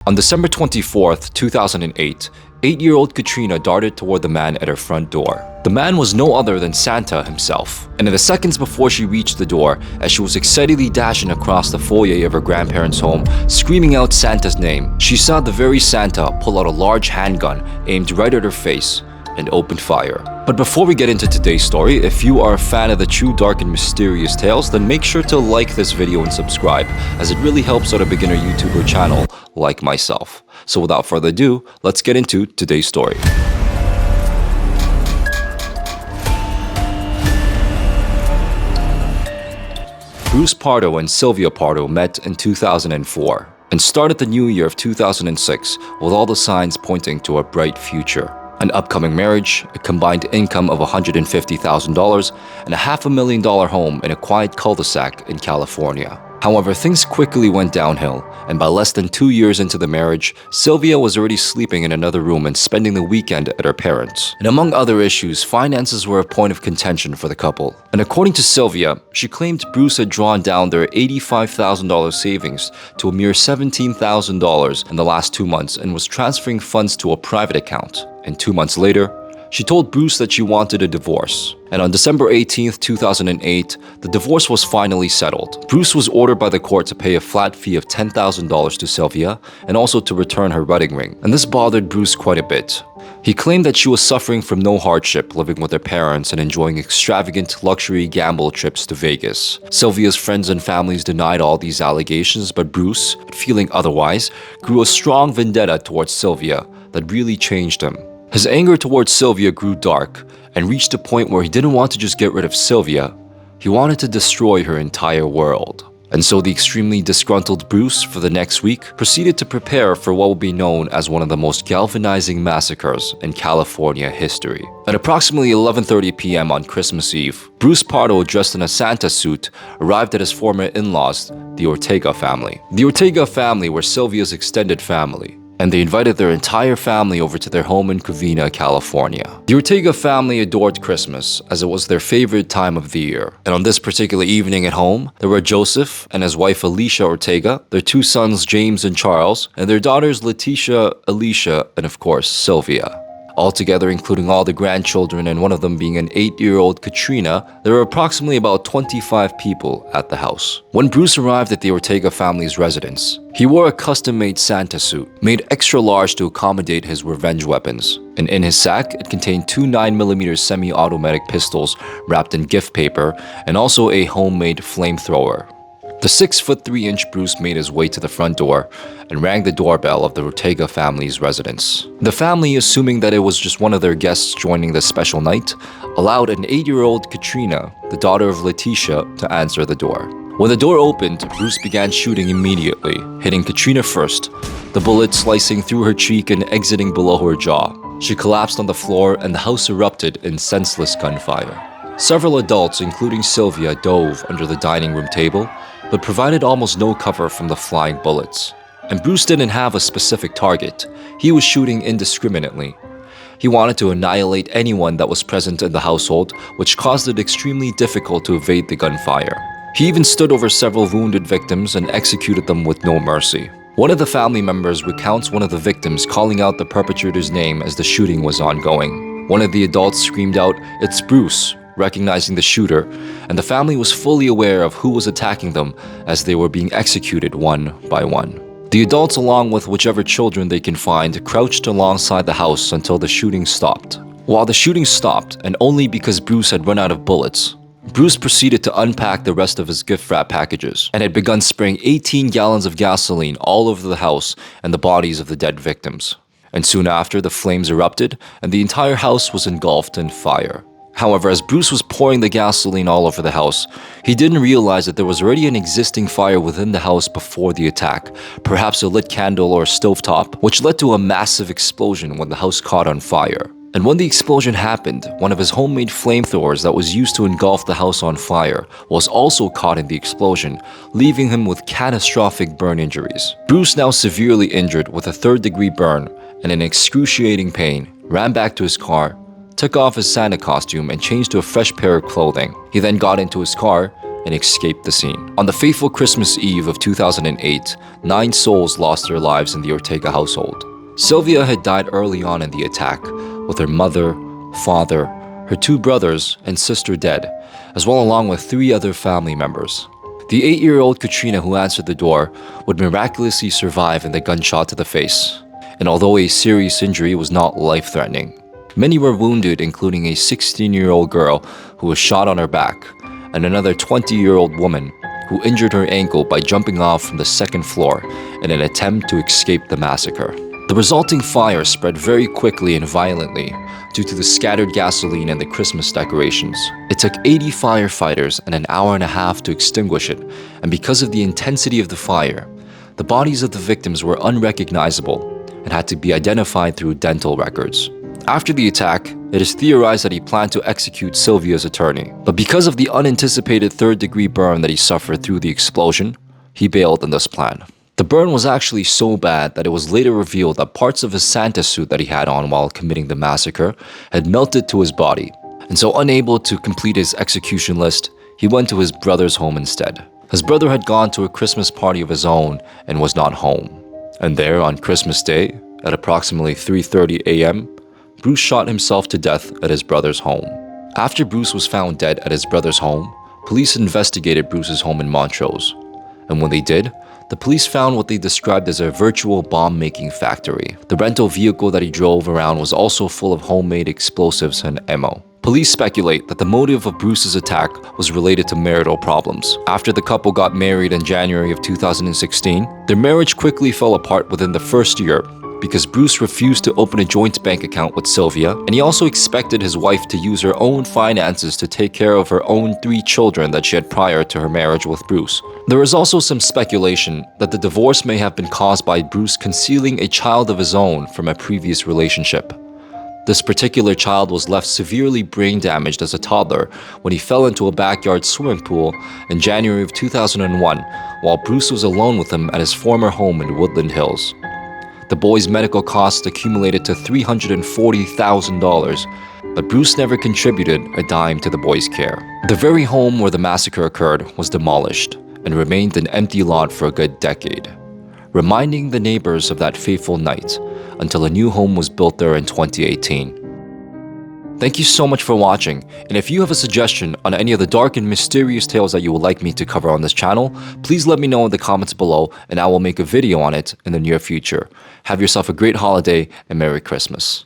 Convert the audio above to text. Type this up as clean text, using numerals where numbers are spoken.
On December 24th, 2008, 8-year-old Katrina darted toward the man at her front door. The man was no other than Santa himself, and in the seconds before she reached the door, as she was excitedly dashing across the foyer of her grandparents' home, screaming out Santa's name, she saw the very Santa pull out a large handgun aimed right at her face and opened fire. But before we get into today's story, if you are a fan of the true dark and mysterious tales, then make sure to like this video and subscribe, as it really helps out a beginner YouTuber channel like myself. So without further ado, let's get into today's story. Bruce Pardo and Sylvia Pardo met in 2004 and started the new year of 2006 with all the signs pointing to a bright future. An upcoming marriage, a combined income of $150,000, and a $500,000 home in a quiet cul-de-sac in California. However, things quickly went downhill, and by less than 2 years into the marriage, Sylvia was already sleeping in another room and spending the weekend at her parents'. And among other issues, finances were a point of contention for the couple. And according to Sylvia, she claimed Bruce had drawn down their $85,000 savings to a mere $17,000 in the last 2 months and was transferring funds to a private account. And 2 months later, she told Bruce that she wanted a divorce. And on December 18th, 2008, the divorce was finally settled. Bruce was ordered by the court to pay a flat fee of $10,000 to Sylvia and also to return her wedding ring. And this bothered Bruce quite a bit. He claimed that she was suffering from no hardship living with her parents and enjoying extravagant luxury gamble trips to Vegas. Sylvia's friends and families denied all these allegations, but Bruce, feeling otherwise, grew a strong vendetta towards Sylvia that really changed him. His anger towards Sylvia grew dark and reached a point where he didn't want to just get rid of Sylvia, he wanted to destroy her entire world. And so the extremely disgruntled Bruce, for the next week, proceeded to prepare for what will be known as one of the most galvanizing massacres in California history. At approximately 11:30 p.m. on Christmas Eve, Bruce Pardo, dressed in a Santa suit, arrived at his former in-laws, the Ortega family. The Ortega family were Sylvia's extended family, and they invited their entire family over to their home in Covina, California. The Ortega family adored Christmas, as it was their favorite time of the year. And on this particular evening at home, there were Joseph and his wife Alicia Ortega, their 2 sons James and Charles, and their daughters Leticia, Alicia, and of course Sylvia. Altogether, including all the grandchildren and one of them being an 8-year-old Katrina, there were approximately about 25 people at the house. When Bruce arrived at the Ortega family's residence, he wore a custom-made Santa suit, made extra large to accommodate his revenge weapons. And in his sack, it contained 2 9mm semi-automatic pistols wrapped in gift paper and also a homemade flamethrower. The 6'3" Bruce made his way to the front door and rang the doorbell of the Ortega family's residence. The family, assuming that it was just one of their guests joining the special night, allowed an 8-year-old Katrina, the daughter of Leticia, to answer the door. When the door opened, Bruce began shooting immediately, hitting Katrina first, the bullet slicing through her cheek and exiting below her jaw. She collapsed on the floor and the house erupted in senseless gunfire. Several adults, including Sylvia, dove under the dining room table, but provided almost no cover from the flying bullets. And Bruce didn't have a specific target. He was shooting indiscriminately. He wanted to annihilate anyone that was present in the household, which caused it extremely difficult to evade the gunfire. He even stood over several wounded victims and executed them with no mercy. One of the family members recounts one of the victims calling out the perpetrator's name as the shooting was ongoing. One of the adults screamed out, "It's Bruce," recognizing the shooter, and the family was fully aware of who was attacking them as they were being executed one by one. The adults, along with whichever children they can find, crouched alongside the house until the shooting stopped. While the shooting stopped, and only because Bruce had run out of bullets, Bruce proceeded to unpack the rest of his gift wrap packages and had begun spraying 18 gallons of gasoline all over the house and the bodies of the dead victims. And soon after, the flames erupted and the entire house was engulfed in fire. However, as Bruce was pouring the gasoline all over the house, he didn't realize that there was already an existing fire within the house before the attack, perhaps a lit candle or a stovetop, which led to a massive explosion when the house caught on fire. And when the explosion happened, one of his homemade flamethrowers that was used to engulf the house on fire was also caught in the explosion, leaving him with catastrophic burn injuries. Bruce, now severely injured with a 3rd-degree burn and in excruciating pain, ran back to his car, took off his Santa costume and changed to a fresh pair of clothing. He then got into his car and escaped the scene. On the fateful Christmas Eve of 2008, 9 souls lost their lives in the Ortega household. Sylvia had died early on in the attack, with her mother, father, her 2 brothers, and sister dead, as well along with 3 other family members. The 8-year-old Katrina who answered the door would miraculously survive in the gunshot to the face, and although a serious injury was not life-threatening. Many were wounded, including a 16-year-old girl who was shot on her back, and another 20-year-old woman who injured her ankle by jumping off from the 2nd floor in an attempt to escape the massacre. The resulting fire spread very quickly and violently due to the scattered gasoline and the Christmas decorations. It took 80 firefighters and an hour and a half to extinguish it, and because of the intensity of the fire, the bodies of the victims were unrecognizable and had to be identified through dental records. After the attack, it is theorized that he planned to execute Sylvia's attorney, but because of the unanticipated 3rd-degree burn that he suffered through the explosion, he bailed on this plan. The burn was actually so bad that it was later revealed that parts of his Santa suit that he had on while committing the massacre had melted to his body, and so unable to complete his execution list, he went to his brother's home instead. His brother had gone to a Christmas party of his own and was not home. And there, on Christmas Day, at approximately 3:30 a.m., Bruce shot himself to death at his brother's home. After Bruce was found dead at his brother's home, police investigated Bruce's home in Montrose. And when they did, the police found what they described as a virtual bomb-making factory. The rental vehicle that he drove around was also full of homemade explosives and ammo. Police speculate that the motive of Bruce's attack was related to marital problems. After the couple got married in January of 2016, their marriage quickly fell apart within the first year because Bruce refused to open a joint bank account with Sylvia, and he also expected his wife to use her own finances to take care of her own 3 children that she had prior to her marriage with Bruce. There is also some speculation that the divorce may have been caused by Bruce concealing a child of his own from a previous relationship. This particular child was left severely brain damaged as a toddler when he fell into a backyard swimming pool in January of 2001 while Bruce was alone with him at his former home in Woodland Hills. The boy's medical costs accumulated to $340,000, but Bruce never contributed a dime to the boy's care. The very home where the massacre occurred was demolished and remained an empty lot for a good decade, reminding the neighbors of that fateful night until a new home was built there in 2018. Thank you so much for watching, and if you have a suggestion on any of the dark and mysterious tales that you would like me to cover on this channel, please let me know in the comments below and I will make a video on it in the near future. Have yourself a great holiday and Merry Christmas.